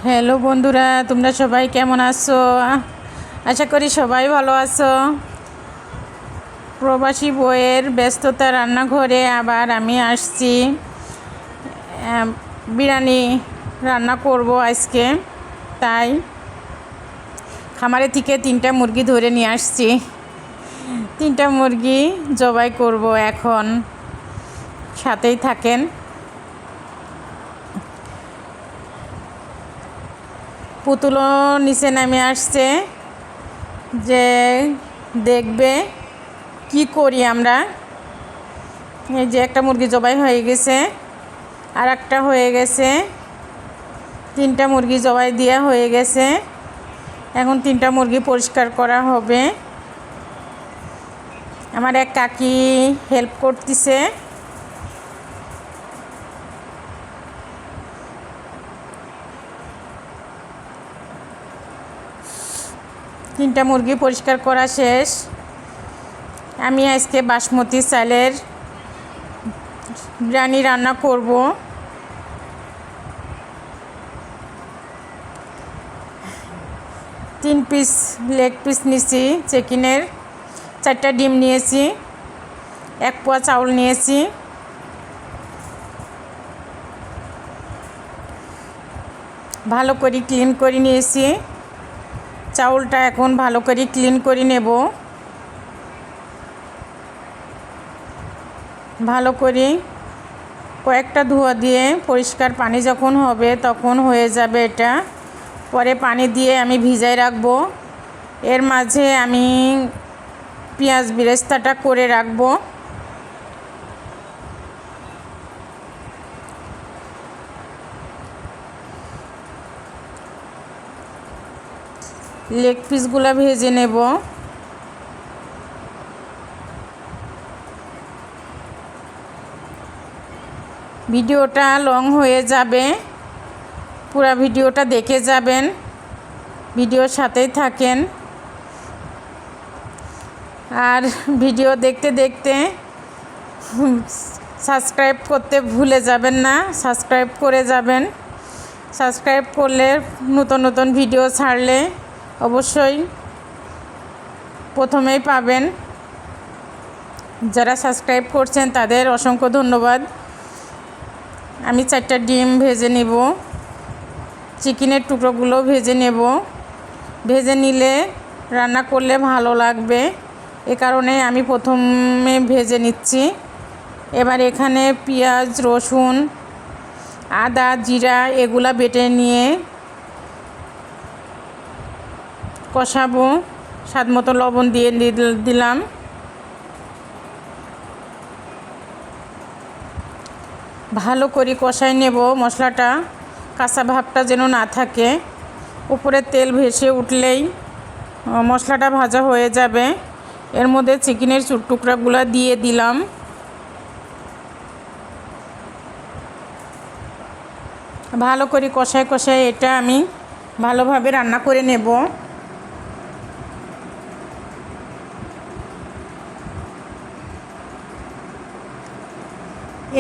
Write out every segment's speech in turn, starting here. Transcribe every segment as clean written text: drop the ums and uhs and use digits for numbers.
Hello বন্ধুরা, তোমরা সবাই কেমন আছো? আশা করি সবাই ভালো আছো। প্রবাসী বইয়ের ব্যস্ততা রান্নাঘরে আবার আমি আসছি। বিরিয়ানি রান্না করব আজকে, তাই খামারে থেকে 3টা মুরগি ধরে নিয়ে আসছি। 3টা মুরগি জবাই করব এখন, সাথেই থাকেন। পুতুলও নিচে নেমে আসছে যে দেখবে কি করি আমরা। এই যে একটা মুরগি জবাই হয়ে গেছে, আর একটা হয়ে গেছে। 3টা মুরগি জবাই দেওয়া হয়ে গেছে। এখন 3টা মুরগি পরিষ্কার করা হবে। আমার এক কাকি হেল্প করতেছে। তিনটা মুরগি পরিষ্কার করা শেষ। আমি আজকে বাসমতি চালের বিরিয়ানি রান্না করব। তিন পিস লেগ পিস নিয়েছি চিকেনের, 4টা ডিম নিয়েছি, 1 পোয়া চাউল নিয়েছি। ভালো করে ক্লিন করে নিয়েছি। চাউলটা এখন ভালো করে ক্লিন করে নেব। ভালো করে কয়েকটা ধোয়া দিয়ে পরিষ্কার পানি যখন হবে তখন হয়ে যাবে এটা। পরে পানি দিয়ে আমি ভিজাই রাখবো। এর মাঝে আমি পেঁয়াজ বেরেস্তাটা করে রাখবো। লেগ পিসগুলো ভেজে নেব। ভিডিওটা লং হয়ে যাবে, পুরো ভিডিওটা দেখে যাবেন, ভিডিওর সাথেই থাকেন। আর ভিডিও দেখতে দেখতে সাবস্ক্রাইব করতে ভুলে যাবেন না, সাবস্ক্রাইব করে যাবেন। সাবস্ক্রাইব করলে নতুন নতুন ভিডিও ছাড়লে অবশ্যই প্রথমেই পাবেন। যারা সাবস্ক্রাইব করছেন তাদের অসংখ্য ধন্যবাদ। আমি 4টা ডিম ভেজে নেব। চিকেনের টুকরোগুলো ভেজে নেব। ভেজে নিলে রান্না করলে ভালো লাগবে, এ কারণে আমি প্রথমে ভেজে নিচ্ছি। এবার এখানে পেঁয়াজ, রসুন, আদা, জিরা এগুলা বেটে নিয়ে কষাবো। স্বাদ মতো লবণ দিয়ে দিলাম। ভালো করে কষাই নেব মশলাটা, কাঁচা ভাবটা যেন না থাকে। উপরে তেল ভেসে উঠলেই মশলাটা ভাজা হয়ে যাবে। এর মধ্যে চিকেনের টুকরাগুলো দিয়ে দিলাম। ভালো করে কষায় কষায় এটা আমি ভালোভাবে রান্না করে নেব।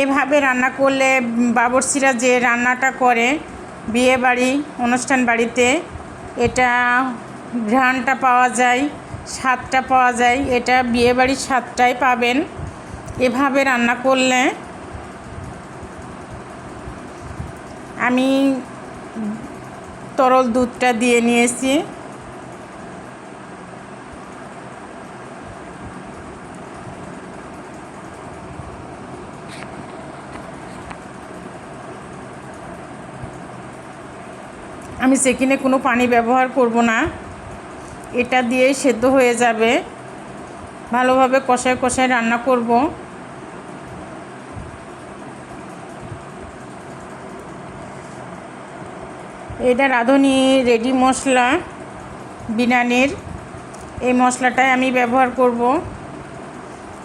এভাবে রান্না করলে বাবরচিরা যে রান্নাটা করে বিয়েবাড়ি, অনুষ্ঠান বাড়িতে, এটা ঘ্রাণটা পাওয়া যায়, স্বাদটা পাওয়া যায়। এটা বিয়েবাড়ির স্বাদটাই পাবেন এভাবে রান্না করলে। আমি তরল দুধটা দিয়ে নিয়েছি। আমি চিকেনে কোনো পানি ব্যবহার করব না, এটা দিয়েই সেদ্ধ হয়ে যাবে। ভালোভাবে কষায় কষায় রান্না করব। এটা রাঁধুনি রেডি মশলা বিরিয়ানির, এই মশলাটাই আমি ব্যবহার করব।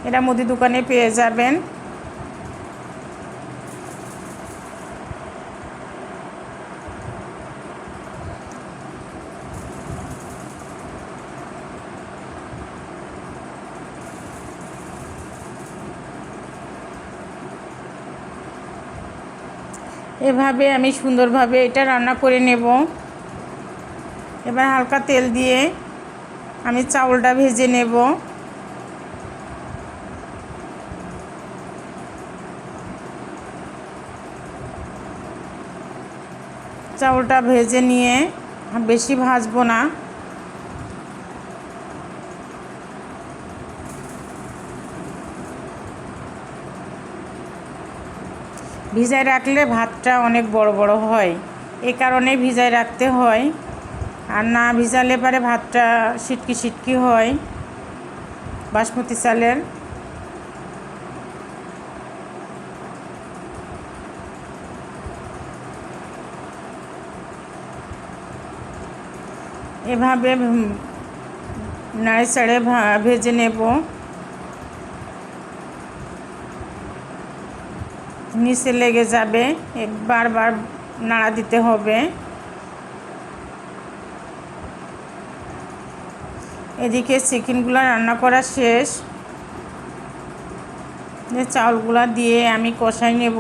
এটা মুদি দোকানে পেয়ে যাবেন। এভাবে আমি সুন্দরভাবে এটা রান্না করে নেব। এবার হালকা তেল দিয়ে আমি চাউলটা ভেজে নেব। চাউলটা ভেজে নিয়ে বেশি ভাজবো না, ভিজায় রাখলে ভাতটা অনেক বড় বড় হয়, এ কারণে ভিজায় রাখতে হয়। আর না ভিজালে পারে ভাতটা সিটকি সিটকি হয় বাসমতি চালের। এভাবে নাড়ে চাড়ে ভেজে নেব। নিচে লেগে যাবে, বারবার নাড়া দিতে হবে। এদিকে চিকেনগুলো রান্না করা শেষ, চাউলগুলো দিয়ে আমি কষাই নেব।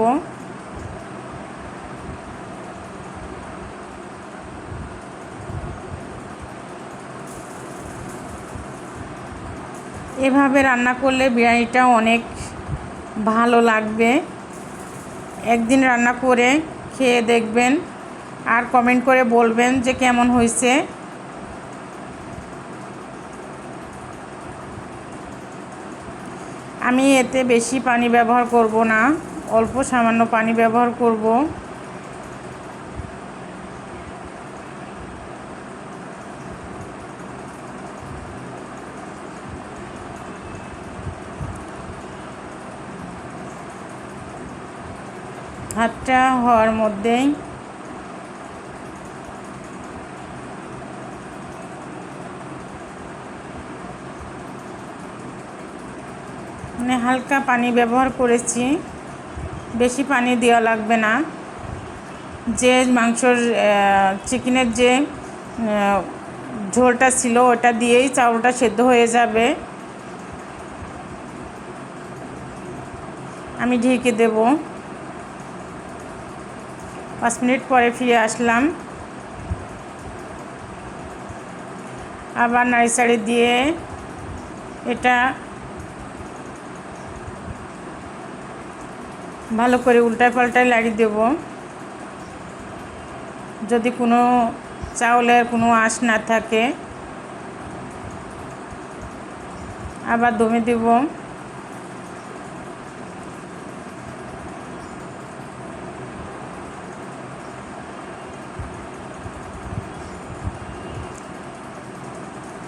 এভাবে রান্না করলে বিরিয়ানিটা অনেক ভালো লাগবে। একদিন রান্না করে খেয়ে দেখবেন আর কমেন্ট করে বলবেন যে কেমন হয়েছে। আমি এতে বেশি পানি ব্যবহার করব না, অল্প সামান্য পানি ব্যবহার করব। ভাতটা হওয়ার মধ্যেই হালকা পানি ব্যবহার করেছি, বেশি পানি দেওয়া লাগবে না। যে মাংসর চিকেনের যে ঝোলটা ছিল ওটা দিয়েই চাউলটা সেদ্ধ হয়ে যাবে। আমি ঢেকে দেব। 5 মিনিট পরে ফিরে আসলাম। আবার নাড়িচাড়ি দিয়ে এটা ভালো করে উল্টায় পাল্টায় লাগিয়ে দেব। যদি কোনো চাউলের কোনো আঁশ না থাকে আবার দমে দেব।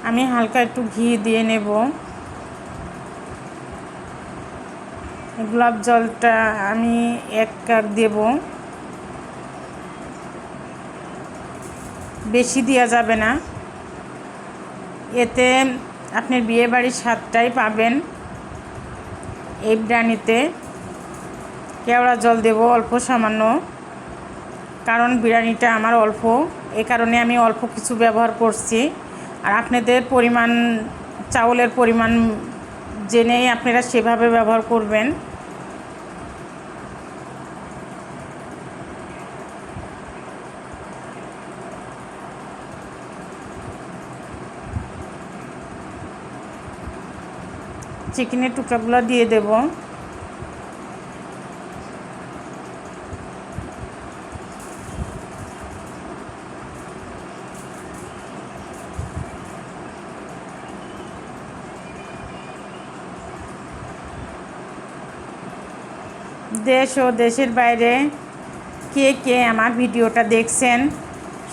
আমি হালকা একটু ঘি দিয়ে নেব। গোলাপ জলটা আমি 1 কাপ দেব, বেশি দেওয়া যাবে না, এতে আপনার বিয়েবাড়ির স্বাদটাই পাবেন। এই বিরিয়ানিতে কেওড়া জল দেব অল্প সামান্য, কারণ বিরিয়ানিটা আমার অল্প, এই কারণে আমি অল্প কিছু ব্যবহার করছি। আর আপনাদের পরিমাণ, চাউলের পরিমাণ জেনেই আপনারা সেভাবে ব্যবহার করবেন। চিকেনের টুকরাগুলো দিয়ে দেব। দেশ ও দেশের বাইরে কে কে আমার ভিডিওটা দেখছেন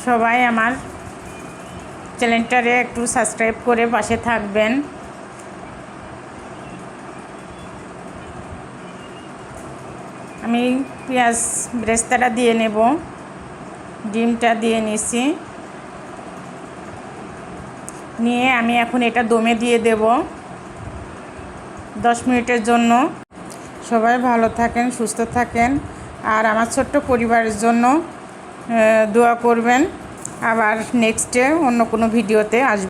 সবাই আমার চ্যানেলটারে একটু সাবস্ক্রাইব করে পাশে থাকবেন। আমি পেঁয়াজ বেরেস্তাটা দিয়ে নেব, ডিমটা দিয়ে নিছি, নিয়ে আমি এখন এটা দমে দিয়ে দেব 10 মিনিটের জন্য। সবাই ভালো থাকেন, সুস্থ থাকেন, আর আমার ছোট্ট পরিবারের জন্য দোয়া করবেন। আবার নেক্সটে অন্য কোনো ভিডিওতে আসব।